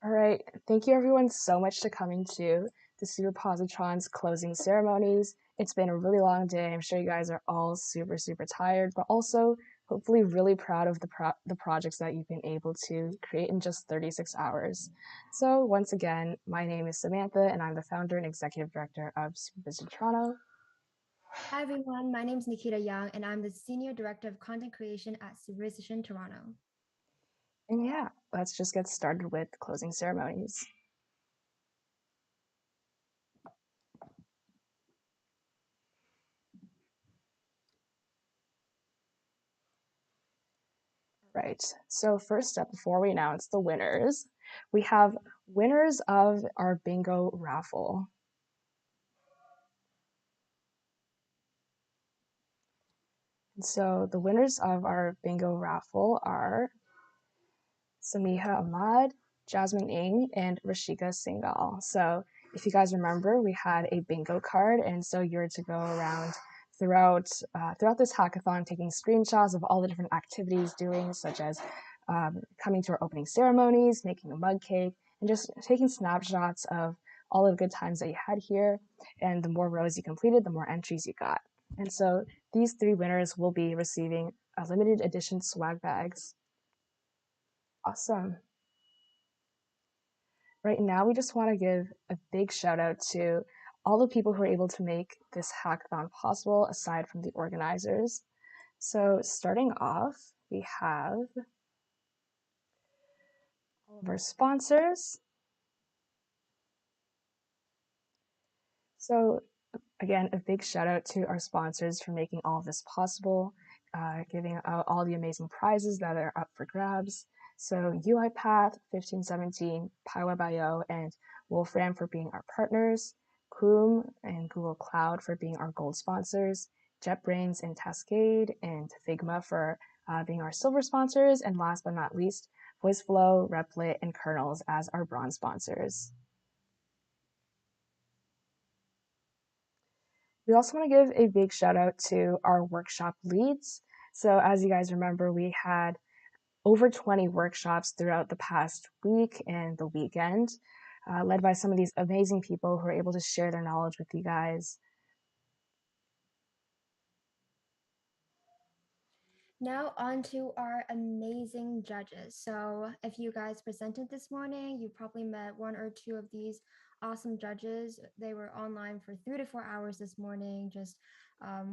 All right, thank you everyone so much for coming to the SuperPOSITRON's closing ceremonies. It's been a really long day. I'm sure you guys are all super, super tired, but also hopefully really proud of the projects that you've been able to create in just 36 hours. So once again, my name is Samantha and I'm the founder and executive director of SuperPOSITRON Toronto. Hi everyone, my name is Nikita Young and I'm the Senior Director of Content Creation at SuperPOSITRON Toronto. And yeah, let's just get started with closing ceremonies. Right, so first up, before we announce the winners, we have winners of our bingo raffle. And so the winners of our bingo raffle are Samiha Ahmad, Jasmine Ng, and Rashika Singhal. So if you guys remember, we had a bingo card, and so you're to go around throughout this hackathon taking screenshots of all the different activities doing, such as coming to our opening ceremonies, making a mug cake, and just taking snapshots of all of the good times that you had here. And the more rows you completed, the more entries you got. And so these three winners will be receiving limited edition swag bags. Awesome. Right now, we just want to give a big shout out to all the people who were able to make this hackathon possible, aside from the organizers. So starting off, we have all of our sponsors. So again, a big shout out to our sponsors for making all of this possible, giving out all the amazing prizes that are up for grabs. So UiPath, 1517, PyWeb.io, and Wolfram for being our partners, Chrome and Google Cloud for being our gold sponsors, JetBrains and Cascade, and Figma for being our silver sponsors, and last but not least, VoiceFlow, Replit, and Kernels as our bronze sponsors. We also want to give a big shout out to our workshop leads. So as you guys remember, we had over 20 workshops throughout the past week and the weekend, led by some of these amazing people who are able to share their knowledge with you guys. Now on to our amazing judges. So if you guys presented this morning, you probably met one or two of these awesome judges. They were online for 3 to 4 hours this morning, just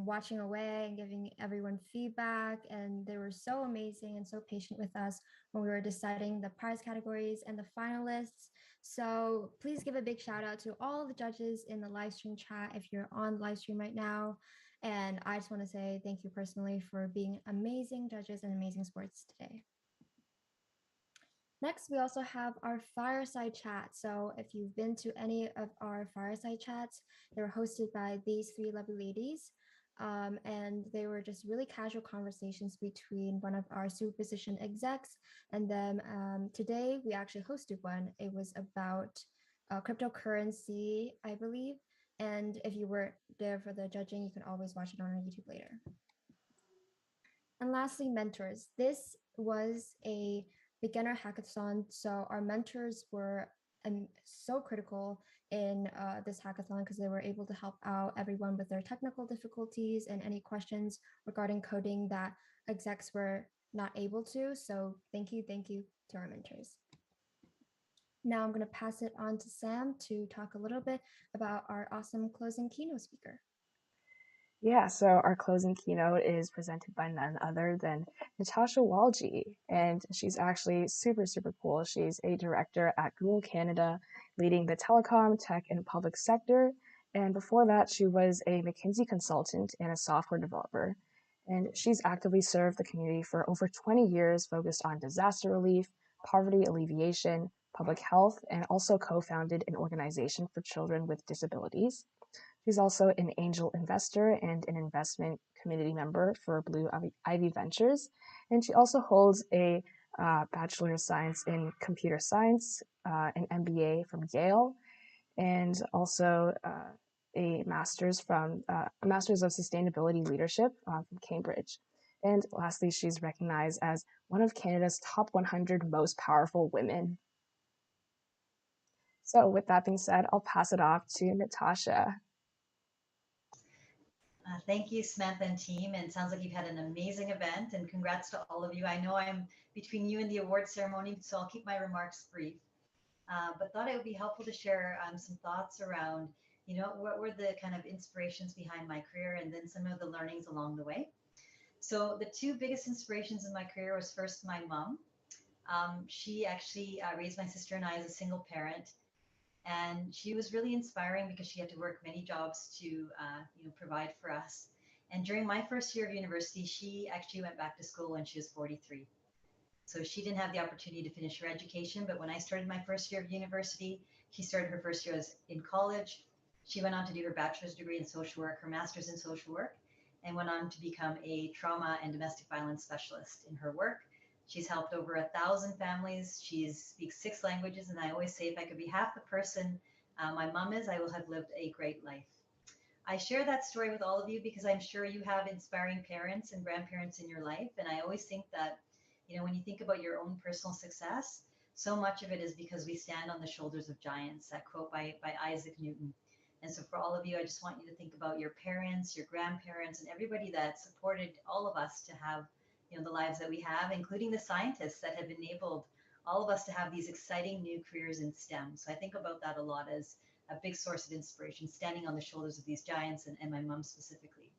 watching away and giving everyone feedback. And they were so amazing and so patient with us when we were deciding the prize categories and the finalists. So please give a big shout out to all the judges in the live stream chat if you're on live stream right now. And I just want to say thank you personally for being amazing judges and amazing sports today. Next, we also have our fireside chat. So if you've been to any of our fireside chats, they were hosted by these three lovely ladies. And they were just really casual conversations between one of our SuperPOSITRON execs. And then today we actually hosted one. It was about cryptocurrency, I believe. And if you were there for the judging, you can always watch it on our YouTube later. And lastly, mentors. This was a beginner hackathon. So our mentors were so critical in this hackathon because they were able to help out everyone with their technical difficulties and any questions regarding coding that execs were not able to. So thank you to our mentors. Now I'm going to pass it on to Sam to talk a little bit about our awesome closing keynote speaker. Yeah, so our closing keynote is presented by none other than Natasha Walji, and she's actually super, super cool. She's a director at Google Canada, leading the telecom, tech, and public sector. And before that, she was a McKinsey consultant and a software developer. And she's actively served the community for over 20 years, focused on disaster relief, poverty alleviation, public health, and also co-founded an organization for children with disabilities. She's also an angel investor and an investment committee member for Blue Ivy Ventures. And she also holds a Bachelor of Science in Computer Science, an MBA from Yale, and also a master's a master's of sustainability leadership from Cambridge. And lastly, she's recognized as one of Canada's top 100 most powerful women. So with that being said, I'll pass it off to Natasha. Thank you, Samantha and team. And it sounds like you've had an amazing event. And congrats to all of you. I know I'm between you and the award ceremony, so I'll keep my remarks brief. But thought it would be helpful to share some thoughts around, what were the kind of inspirations behind my career, and then some of the learnings along the way. So the two biggest inspirations in my career was first my mom. She actually raised my sister and I as a single parent, and she was really inspiring because she had to work many jobs to provide for us. And during my first year of university, she actually went back to school when she was 43. So she didn't have the opportunity to finish her education. But when I started my first year of university, she started her first year as in college. She went on to do her bachelor's degree in social work, her master's in social work, and went on to become a trauma and domestic violence specialist in her work. She's helped over 1,000 families. She speaks 6 languages. And I always say, if I could be half the person my mom is, I will have lived a great life. I share that story with all of you because I'm sure you have inspiring parents and grandparents in your life. And I always think that, when you think about your own personal success, so much of it is because we stand on the shoulders of giants, that quote by Isaac Newton. And so for all of you, I just want you to think about your parents, your grandparents, and everybody that supported all of us to have, the lives that we have, including the scientists that have enabled all of us to have these exciting new careers in STEM. So I think about that a lot as a big source of inspiration, standing on the shoulders of these giants, and my mom specifically.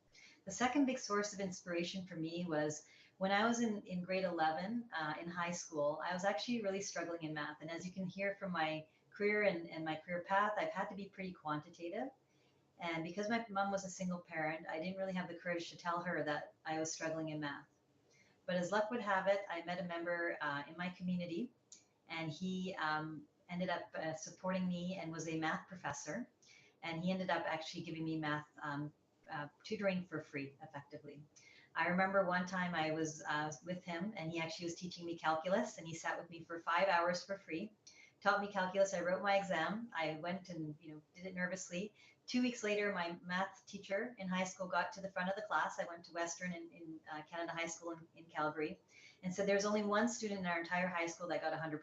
The second big source of inspiration for me was when I was in grade 11 in high school. I was actually really struggling in math. And as you can hear from my career and my career path, I've had to be pretty quantitative. And because my mom was a single parent, I didn't really have the courage to tell her that I was struggling in math. But as luck would have it, I met a member in my community, and he ended up supporting me and was a math professor. And he ended up actually giving me math tutoring for free, effectively. I remember one time I was with him, and he actually was teaching me calculus, and he sat with me for 5 hours for free, taught me calculus. I wrote my exam. I went and did it nervously. 2 weeks later, my math teacher in high school got to the front of the class. I went to Western in Canada High School in Calgary, and said there's only one student in our entire high school that got 100%.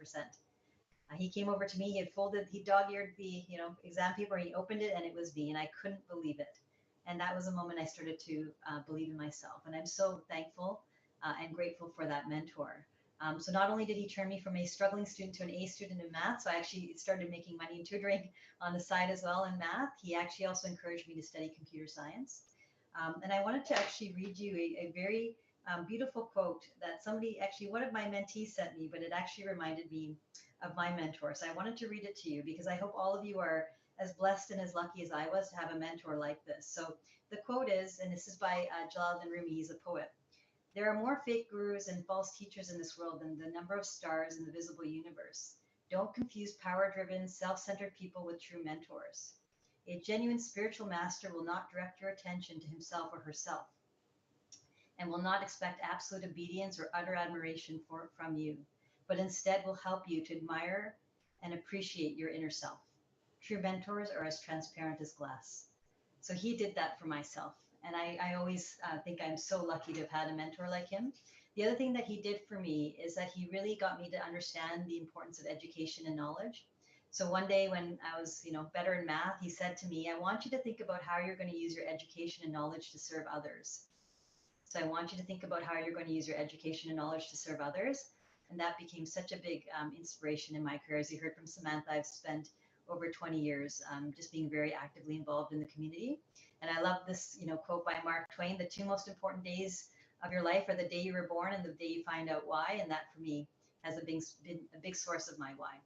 He came over to me. He dog-eared the exam paper. He opened it, and it was me, and I couldn't believe it. And that was a moment I started to believe in myself. And I'm so thankful and grateful for that mentor. So not only did he turn me from a struggling student to an A student in math, so I actually started making money in tutoring on the side as well in math. He actually also encouraged me to study computer science. And I wanted to actually read you a very beautiful quote that somebody, actually one of my mentees sent me, but it actually reminded me of my mentor. So I wanted to read it to you because I hope all of you are as blessed and as lucky as I was to have a mentor like this. So the quote is, and this is by Jalaluddin Rumi, he's a poet. There are more fake gurus and false teachers in this world than the number of stars in the visible universe. Don't confuse power-driven, self-centered people with true mentors. A genuine spiritual master will not direct your attention to himself or herself, and will not expect absolute obedience or utter admiration from you, but instead will help you to admire and appreciate your inner self. True mentors are as transparent as glass. So he did that for myself. And I always think I'm so lucky to have had a mentor like him. The other thing that he did for me is that he really got me to understand the importance of education and knowledge. So one day when I was, better in math, he said to me, I want you to think about how you're going to use your education and knowledge to serve others. So I want you to think about how you're going to use your education and knowledge to serve others. And that became such a big inspiration in my career. As you heard from Samantha, I've spent over 20 years just being very actively involved in the community. And I love this, quote by Mark Twain: the two most important days of your life are the day you were born and the day you find out why. And that for me has been a big source of my why.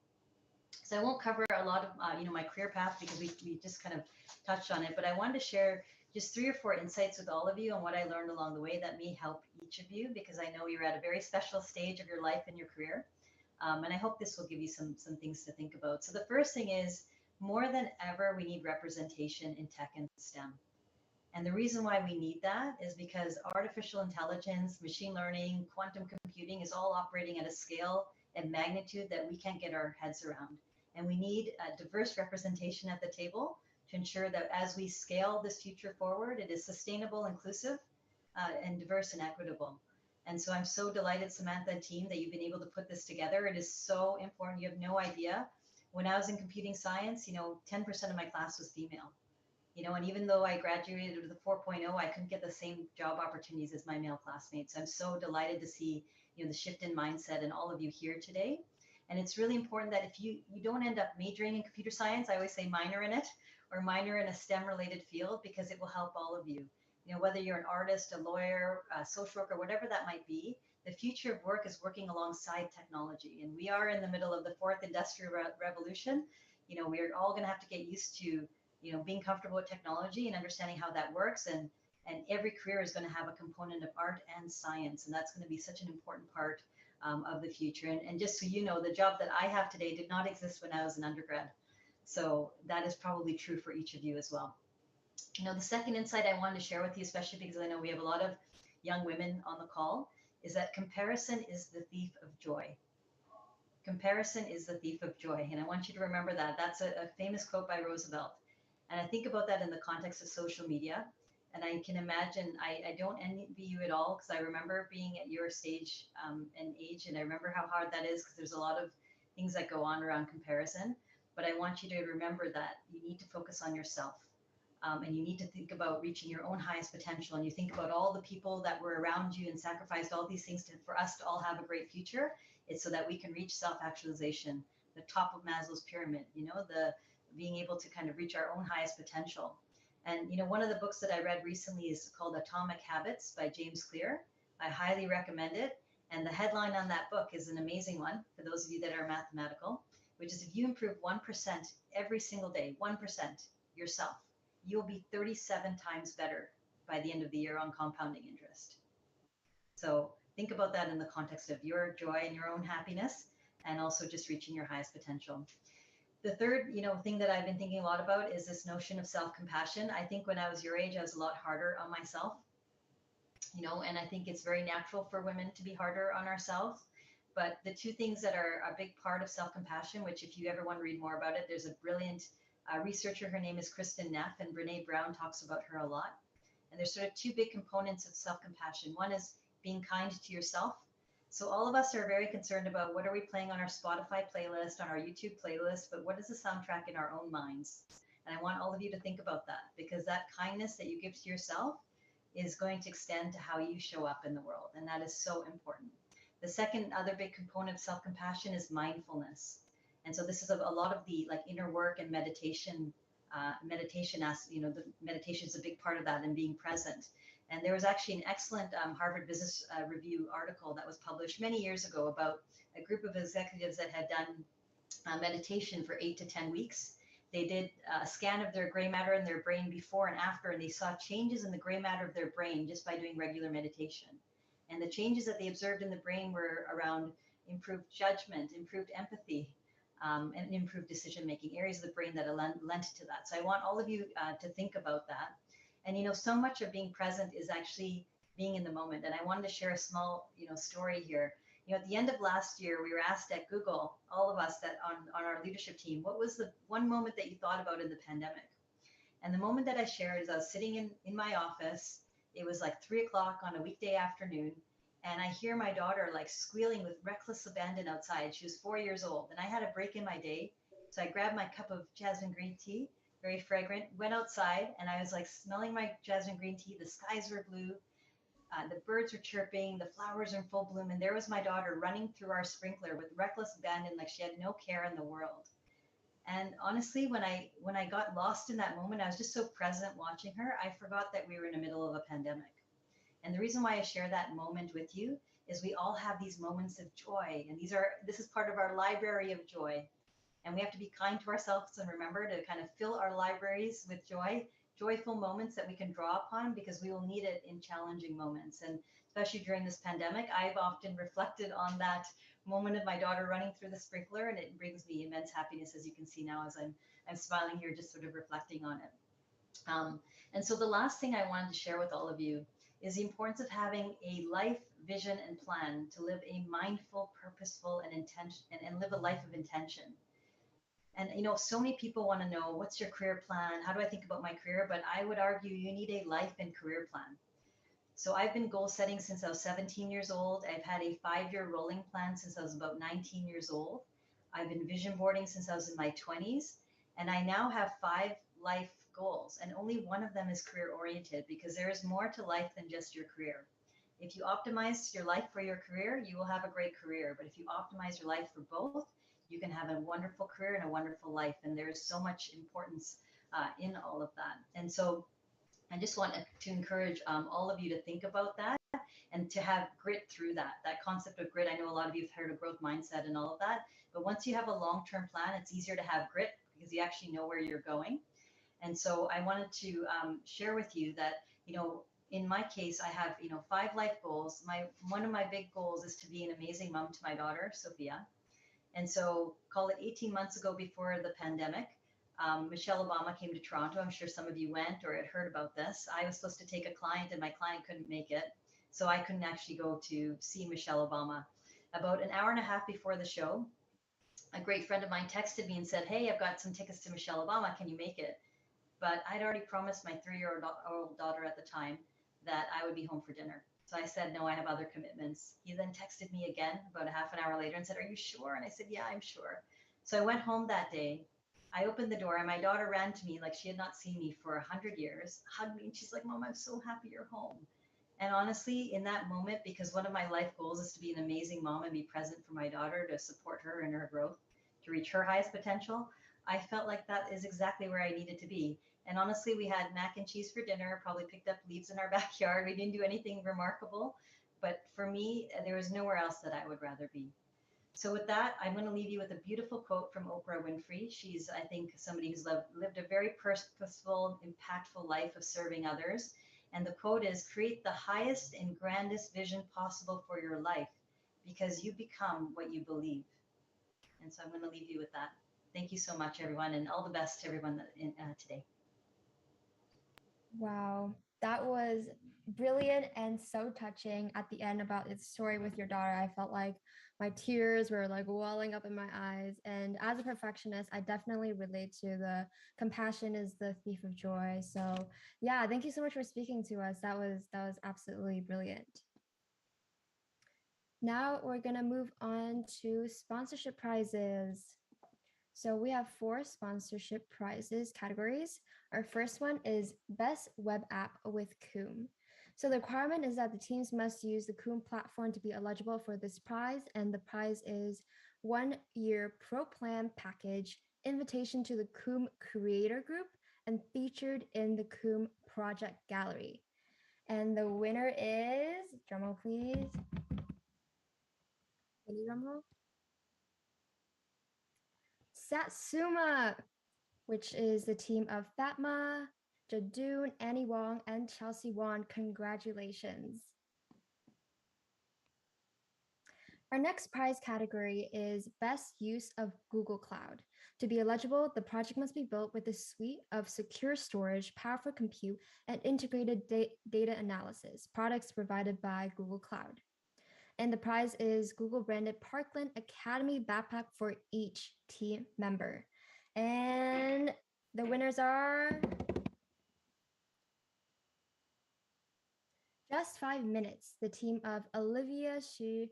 So I won't cover a lot of my career path because we just kind of touched on it, but I wanted to share just 3 or 4 insights with all of you on what I learned along the way that may help each of you, because I know you're at a very special stage of your life and your career. And I hope this will give you some things to think about. So the first thing is, more than ever, we need representation in tech and STEM. And the reason why we need that is because artificial intelligence, machine learning, quantum computing is all operating at a scale and magnitude that we can't get our heads around. And we need a diverse representation at the table to ensure that as we scale this future forward, it is sustainable, inclusive, and diverse and equitable. And so I'm so delighted, Samantha and team, that you've been able to put this together. It is so important. You have no idea When I was in computing science, 10% of my class was female. And even though I graduated with a 4.0, I couldn't get the same job opportunities as my male classmates. I'm so delighted to see, the shift in mindset and all of you here today. And it's really important that if you don't end up majoring in computer science, I always say minor in it or minor in a STEM related field, because it will help all of you. Whether you're an artist, a lawyer, a social worker, whatever that might be, the future of work is working alongside technology. And we are in the middle of the fourth industrial revolution. We're all going to have to get used to being comfortable with technology and understanding how that works. And every career is going to have a component of art and science. And that's going to be such an important part of the future. And just so you know, the job that I have today did not exist when I was an undergrad. So that is probably true for each of you as well. The second insight I wanted to share with you, especially because I know we have a lot of young women on the call, is that comparison is the thief of joy. Comparison is the thief of joy. And I want you to remember that. That's a famous quote by Roosevelt. And I think about that in the context of social media. And I can imagine, I don't envy you at all, because I remember being at your stage and age, and I remember how hard that is, because there's a lot of things that go on around comparison. But I want you to remember that you need to focus on yourself. And you need to think about reaching your own highest potential. And you think about all the people that were around you and sacrificed all these things for us to all have a great future. It's so that we can reach self-actualization, the top of Maslow's pyramid, the being able to kind of reach our own highest potential. And, one of the books that I read recently is called Atomic Habits by James Clear. I highly recommend it. And the headline on that book is an amazing one for those of you that are mathematical, which is if you improve 1% every single day, 1% yourself, you'll be 37 times better by the end of the year on compounding interest. So think about that in the context of your joy and your own happiness, and also just reaching your highest potential. The third, thing that I've been thinking a lot about is this notion of self-compassion. I think when I was your age, I was a lot harder on myself, and I think it's very natural for women to be harder on ourselves. But the two things that are a big part of self-compassion, which if you ever want to read more about it, there's a brilliant researcher, her name is Kristen Neff, and Brene Brown talks about her a lot. And there's sort of two big components of self-compassion. One is being kind to yourself. So all of us are very concerned about what are we playing on our Spotify playlist, on our YouTube playlist, but what is the soundtrack in our own minds? And I want all of you to think about that, because that kindness that you give to yourself is going to extend to how you show up in the world. And that is so important. The second other big component of self-compassion is mindfulness. And so this is a lot of the inner work and meditation. The meditation is a big part of that, and being present. And there was actually an excellent Harvard Business Review article that was published many years ago about a group of executives that had done meditation for 8 to 10 weeks. They did a scan of their gray matter in their brain before and after, and they saw changes in the gray matter of their brain just by doing regular meditation. And the changes that they observed in the brain were around improved judgment, improved empathy, and improved decision-making, areas of the brain that are lent to that. So I want all of you to think about that. And, so much of being present is actually being in the moment. And I wanted to share a small, story here. At the end of last year, we were asked at Google, all of us that on our leadership team, what was the one moment that you thought about in the pandemic? And the moment that I shared is I was sitting in my office. It was like 3 o'clock on a weekday afternoon. And I hear my daughter squealing with reckless abandon outside. She was 4 years old, and I had a break in my day. So I grabbed my cup of jasmine green tea, very fragrant, went outside, and I was smelling my jasmine green tea. The skies were blue. The birds were chirping, the flowers are in full bloom. And there was my daughter running through our sprinkler with reckless abandon, like she had no care in the world. And honestly, when I got lost in that moment, I was just so present watching her, I forgot that we were in the middle of a pandemic. And the reason why I share that moment with you is we all have these moments of joy. And this is part of our library of joy. And we have to be kind to ourselves and remember to kind of fill our libraries with joy, joyful moments that we can draw upon, because we will need it in challenging moments. And especially during this pandemic, I've often reflected on that moment of my daughter running through the sprinkler, and it brings me immense happiness, as you can see now, as I'm smiling here, just sort of reflecting on it. And so the last thing I wanted to share with all of you is the importance of having a life, vision, and plan to live a mindful, purposeful, and live a life of intention. And, so many people want to know, what's your career plan? How do I think about my career? But I would argue you need a life and career plan. So I've been goal setting since I was 17 years old. I've had a 5-year rolling plan since I was about 19 years old. I've been vision boarding since I was in my 20s, and I now have 5 life goals, and only one of them is career oriented because there is more to life than just your career. If you optimize your life for your career, you will have a great career. But if you optimize your life for both, you can have a wonderful career and a wonderful life. And there's so much importance in all of that. And so I just want to encourage all of you to think about that and to have grit through that concept of grit. I know a lot of you have heard of growth mindset and all of that, but once you have a long-term plan, it's easier to have grit because you actually know where you're going. And so I wanted to share with you that, in my case, I have, 5 life goals. One of my big goals is to be an amazing mom to my daughter, Sophia. And so call it 18 months ago before the pandemic, Michelle Obama came to Toronto. I'm sure some of you went or had heard about this. I was supposed to take a client and my client couldn't make it. So I couldn't actually go to see Michelle Obama. About an hour and a half before the show, a great friend of mine texted me and said, "Hey, I've got some tickets to Michelle Obama. Can you make it?" But I'd already promised my 3-year-old daughter at the time that I would be home for dinner. So I said, no, I have other commitments. He then texted me again about a half an hour later and said, "Are you sure?" And I said, "Yeah, I'm sure." So I went home that day. I opened the door and my daughter ran to me like she had not seen me for 100 years, hugged me, and she's like, "Mom, I'm so happy you're home." And honestly, in that moment, because one of my life goals is to be an amazing mom and be present for my daughter, to support her in her growth, to reach her highest potential, I felt like that is exactly where I needed to be. And honestly, we had mac and cheese for dinner, probably picked up leaves in our backyard. We didn't do anything remarkable. But for me, there was nowhere else that I would rather be. So with that, I'm going to leave you with a beautiful quote from Oprah Winfrey. She's, I think, somebody who's lived a very purposeful, impactful life of serving others. And the quote is, "Create the highest and grandest vision possible for your life because you become what you believe." And so I'm going to leave you with that. Thank you so much, everyone, and all the best to everyone today. Wow, that was brilliant and so touching at the end about its story with your daughter. I felt like my tears were like welling up in my eyes. And as a perfectionist, I definitely relate to the compassion is the thief of joy. So yeah, thank you so much for speaking to us. That was absolutely brilliant. Now we're gonna move on to sponsorship prizes. So we have 4 sponsorship prizes categories. Our first one is Best Web App with Coom. So the requirement is that the teams must use the Coom platform to be eligible for this prize, and the prize is 1-year Pro Plan package, invitation to the Coom Creator Group, and featured in the Coom Project Gallery. And the winner is, drumroll please. Any drumroll? Satsuma, which is the team of Fatma, Jadoon, Annie Wong, and Chelsea Wan. Congratulations. Our next prize category is Best Use of Google Cloud. To be eligible, the project must be built with a suite of secure storage, powerful compute, and integrated data analysis products provided by Google Cloud. And the prize is Google branded Parkland Academy backpack for each team member. And the winners are Just 5 Minutes, the team of Olivia Xu,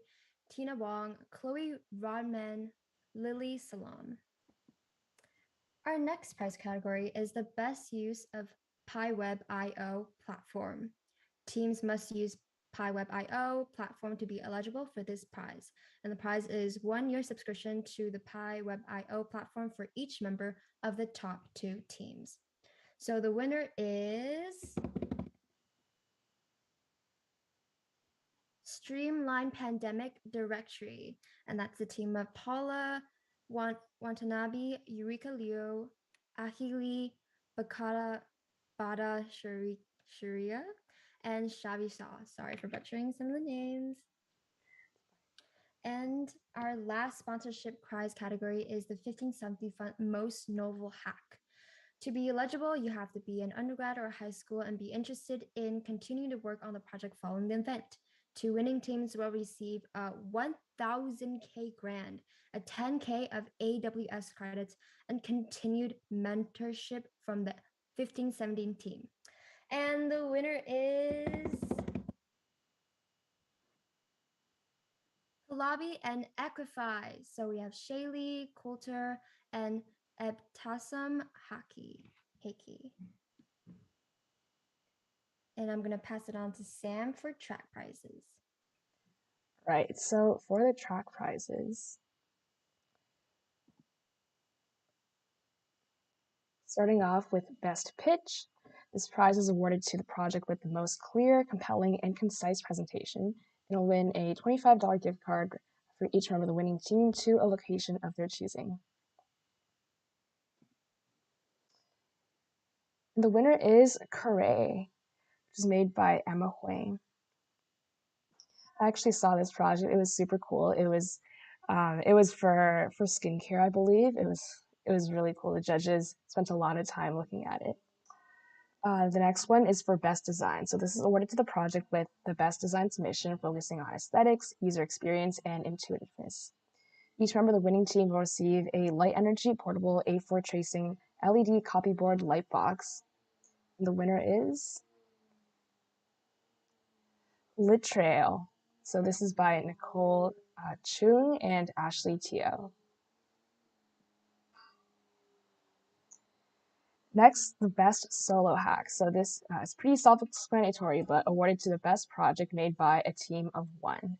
Tina Wong, Chloe Rodman, Lily Salam. Our next prize category is the best use of PyWeb.io platform. Teams must use PyWeb.io platform to be eligible for this prize. And the prize is 1-year subscription to the PyWeb.io platform for each member of the top 2 teams. So the winner is Streamline Pandemic Directory, and that's the team of Paula Watanabe, Eureka Liu, Ahili Bakata Bada Sharia, and Shavi Shah. Sorry for butchering some of the names. And our last sponsorship prize category is the 1570 Fund Most Novel Hack. To be eligible, you have to be an undergrad or high school and be interested in continuing to work on the project following the event. 2 winning teams will receive a 1,000K grant, a 10K of AWS credits, and continued mentorship from the 1517 team. And the winner is Lobby and Equify. So we have Shaylee, Coulter, and Ebtasam Haki. And I'm going to pass it on to Sam for track prizes. Right, so for the track prizes, starting off with Best Pitch, this prize is awarded to the project with the most clear, compelling, and concise presentation, and will win a $25 gift card for each member of the winning team to a location of their choosing. And the winner is Curray, which is made by Emma Huang. I actually saw this project. It was super cool. It was for skincare, I believe. It was really cool. The judges spent a lot of time looking at it. The next one is for Best Design. So this is awarded to the project with the Best Design submission, focusing on aesthetics, user experience, and intuitiveness. Each member of the winning team will receive a light energy portable A4 tracing LED copyboard light box. And the winner is Lit Trail. So this is by Nicole Chung and Ashley Teo. Next, the best solo hack. So this is pretty self-explanatory, but awarded to the best project made by a team of one.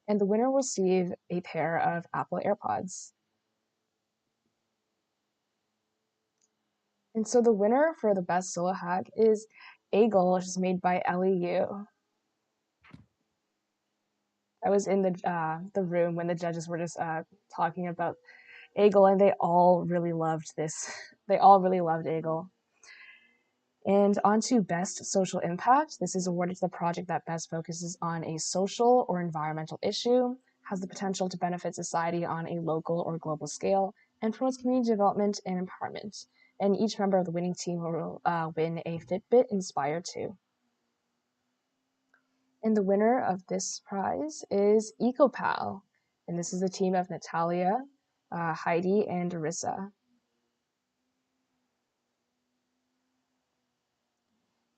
And the winner will receive a pair of Apple AirPods. And so the winner for the best solo hack is Eagle, which is made by LEU. I was in the room when the judges were just talking about Eagle, and they all really loved this. They all really loved Eagle. And on to Best Social Impact. This is awarded to the project that best focuses on a social or environmental issue, has the potential to benefit society on a local or global scale, and promotes community development and empowerment. And each member of the winning team will win a Fitbit Inspire 2. And the winner of this prize is EcoPal. And this is a team of Natalia, Heidi, and Arissa.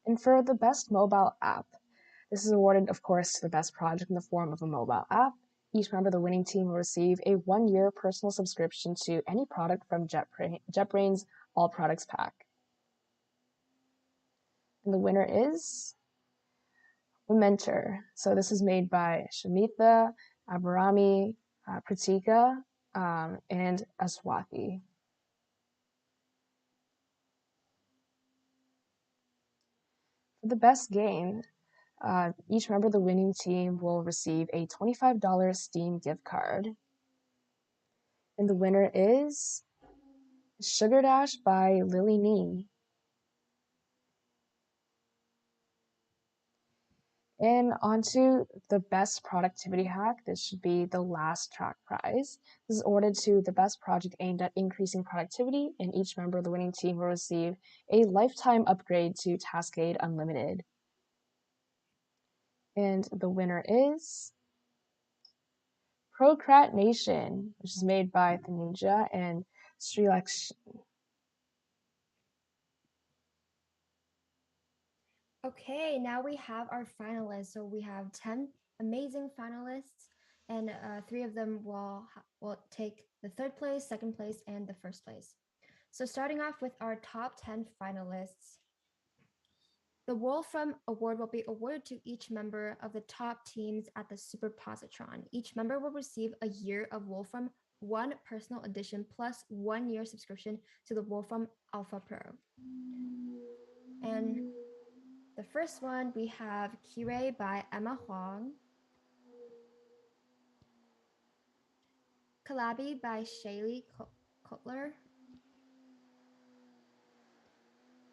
And for the best mobile app, this is awarded, of course, to the best project in the form of a mobile app. Each member of the winning team will receive a 1-year personal subscription to any product from JetBrains All Products Pack. And the winner is Mentor. So this is made by Shamitha, Abrami, Pratika, and Aswathi. For the best game, each member of the winning team will receive a $25 Steam gift card. And the winner is Sugar Dash by Lily Nee. And onto the best productivity hack. This should be the last track prize. This is awarded to the best project aimed at increasing productivity, and each member of the winning team will receive a lifetime upgrade to Taskade Unlimited. And the winner is Procrastination, which is made by Thanuja and Srilaksh. Okay, now we have our finalists. So we have 10 amazing finalists, and 3 of them will take the 3rd place, 2nd place, and the 1st place. So starting off with our top 10 finalists, the Wolfram Award will be awarded to each member of the top teams at the SuperPOSITRON. Each member will receive a year of Wolfram 1 personal edition plus 1 year subscription to the Wolfram Alpha Pro. And the first one, we have Kirei by Emma Huang, Kalabi by Shaylee Kotler,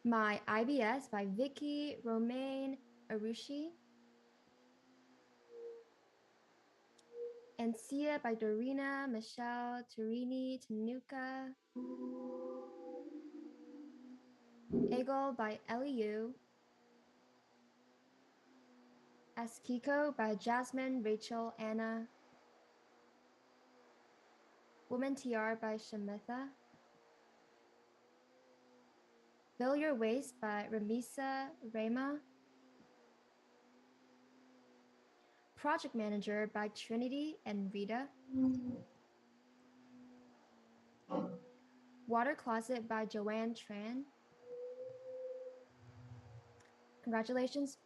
My IBS by Vicky Romaine Arushi, and Sia by Dorina Michelle Turini Tanuka, Eagle by Eliu, Askiko by Jasmine Rachel Anna, Woman TR by Shamitha, Fill Your Waist by Ramisa Rema, Project Manager by Trinity and Rita. Water Closet by Joanne Tran. Congratulations,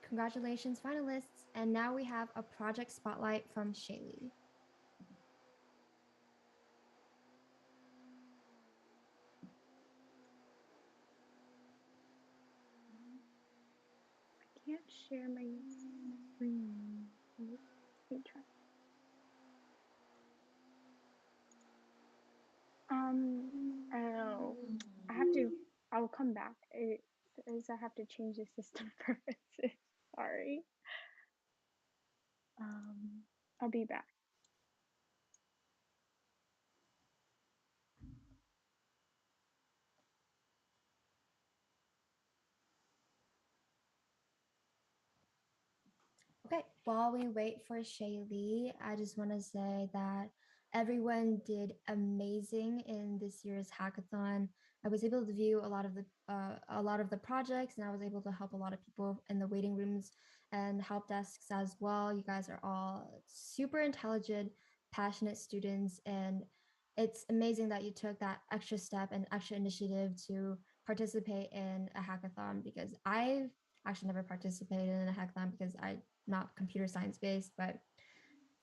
congratulations, finalists. And now we have a project spotlight from Shaylee. I can't share my screen. Let me try. Oh, I will come back. It says I have to change the system preferences. Sorry. I'll be back. Okay, while we wait for Shaylee, I just want to say that everyone did amazing in this year's hackathon. I was able to view a lot of the projects, and I was able to help a lot of people in the waiting rooms and help desks as well. You guys are all super intelligent, passionate students, and it's amazing that you took that extra step and extra initiative to participate in a hackathon, because I've actually never participated in a hackathon because I not computer science based, but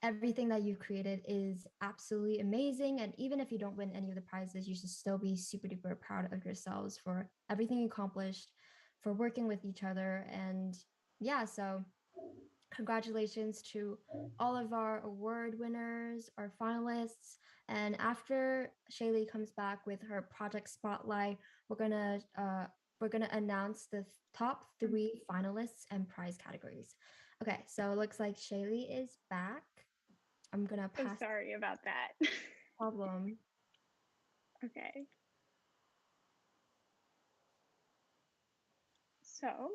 everything that you've created is absolutely amazing. And even if you don't win any of the prizes, you should still be super duper proud of yourselves for everything you accomplished, for working with each other. And yeah, so congratulations to all of our award winners, our finalists. And after Shaylee comes back with her project spotlight, we're gonna announce the top 3 finalists and prize categories. Okay, so it looks like Shaylee is back. I'm gonna So pass. sorry about that. Problem. Okay. So,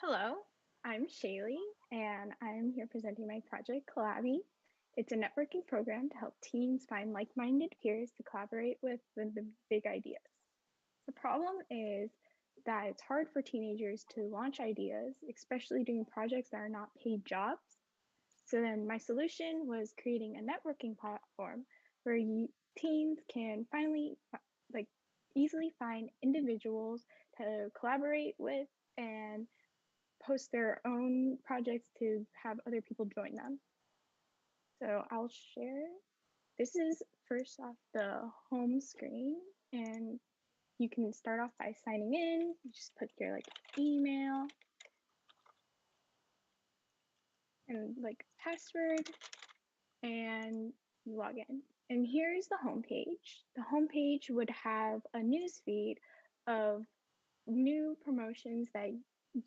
hello, I'm Shaylee, and I'm here presenting my project Collabby. It's a networking program to help teens find like-minded peers to collaborate with the big ideas. The problem is that it's hard for teenagers to launch ideas, especially doing projects that are not paid jobs. So then my solution was creating a networking platform where teens can finally like easily find individuals to collaborate with and post their own projects to have other people join them. So I'll share. This is first off the home screen, and you can start off by signing in. You just put your like email and like password, and you log in. And here's the home page. The home page would have a news feed of new promotions that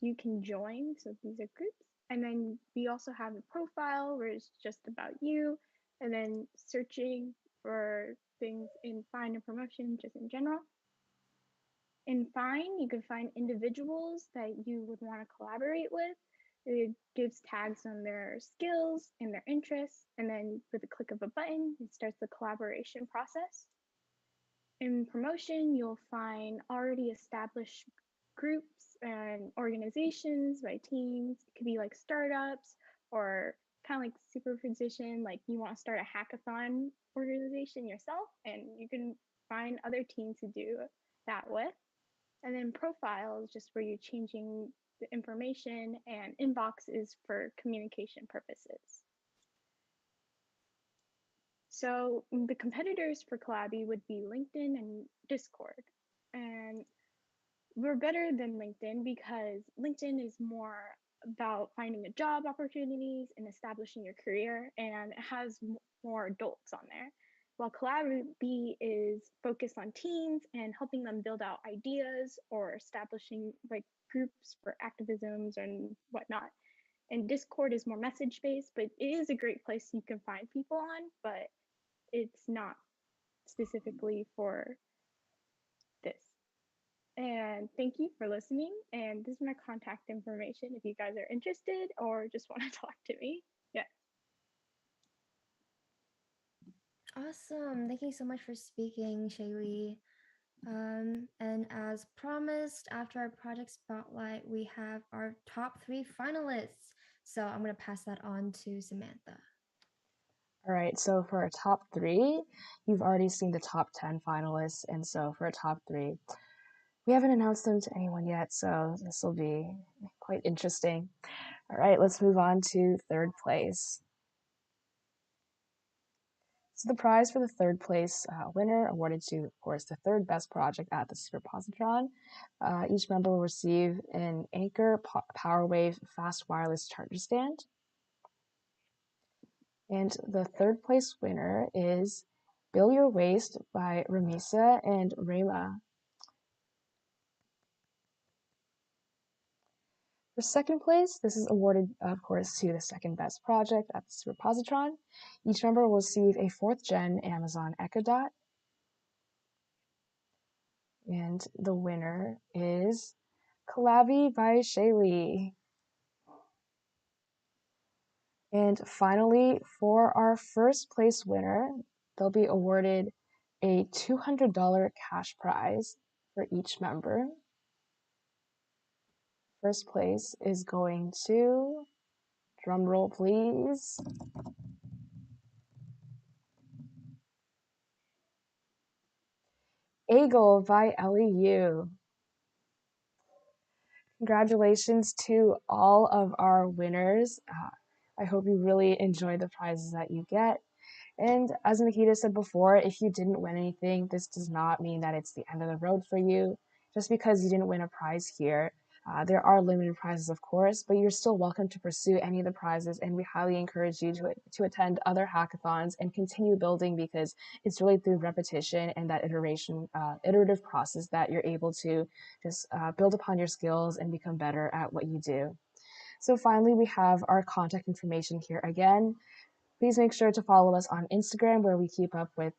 you can join. So these are groups. And then we also have a profile where it's just about you, and then searching for things in Find and Promotion just in general. In Find, you can find individuals that you would want to collaborate with. It gives tags on their skills and their interests, and then with a click of a button, it starts the collaboration process. In Promotion, you'll find already established groups and organizations by teams. It could be like startups or kind of like SuperPOSITRON, like you want to start a hackathon organization yourself, and you can find other teams to do that with. And then Profile is just where you're changing the information, and Inbox is for communication purposes. So the competitors for Collabby would be LinkedIn and Discord. And we're better than LinkedIn because LinkedIn is more about finding a job opportunities and establishing your career, and it has more adults on there. While Collabby is focused on teens and helping them build out ideas or establishing like groups for activisms and whatnot. And Discord is more message based, but it is a great place you can find people on, but it's not specifically for this. And thank you for listening. And this is my contact information if you guys are interested or just want to talk to me. Yeah. Awesome. Thank you so much for speaking, Shaylee. And as promised, after our project spotlight, we have our top 3 finalists. So I'm going to pass that on to Samantha. All right, so for our top 3, you've already seen the top 10 finalists, and so for our top 3, we haven't announced them to anyone yet, so this will be quite interesting. All right, let's move on to third place. So the prize for the third place winner, awarded to, of course, the third best project at the SuperPOSITRON. Each member will receive an Anchor PowerWave fast wireless charger stand. And the third place winner is Bill Your Waste by Ramisa and Rema. For second place, this is awarded, of course, to the second best project at the SuperPOSITRON. Each member will receive a 4th gen Amazon Echo Dot. And the winner is Kalavi by Shaylee. And finally, for our first place winner, they'll be awarded a $200 cash prize for each member. First place is going to, drum roll please, Eagle by LEU. Congratulations to all of our winners. I hope you really enjoy the prizes that you get. And as Nikita said before, if you didn't win anything, this does not mean that it's the end of the road for you. Just because you didn't win a prize here, there are limited prizes, of course, but you're still welcome to pursue any of the prizes, and we highly encourage you to attend other hackathons and continue building, because it's really through repetition and that iterative process that you're able to just build upon your skills and become better at what you do. So finally, we have our contact information here again. Please make sure to follow us on Instagram, where we keep up with,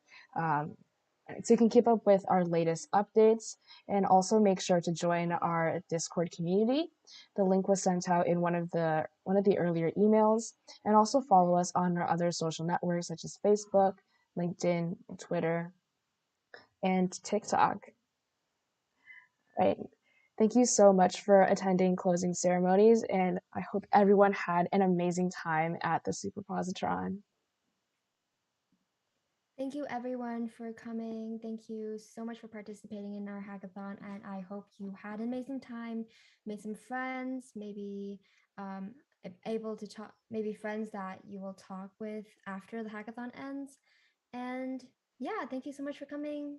so you can keep up with our latest updates, and also make sure to join our Discord community. The link was sent out in one of the earlier emails, and also follow us on our other social networks such as Facebook, LinkedIn, Twitter, and TikTok. Right. Thank you so much for attending closing ceremonies, and I hope everyone had an amazing time at the SuperPOSITRON. Thank you everyone for coming. Thank you so much for participating in our hackathon, and I hope you had an amazing time, made some friends, maybe able to talk, maybe friends that you will talk with after the hackathon ends. And yeah, thank you so much for coming.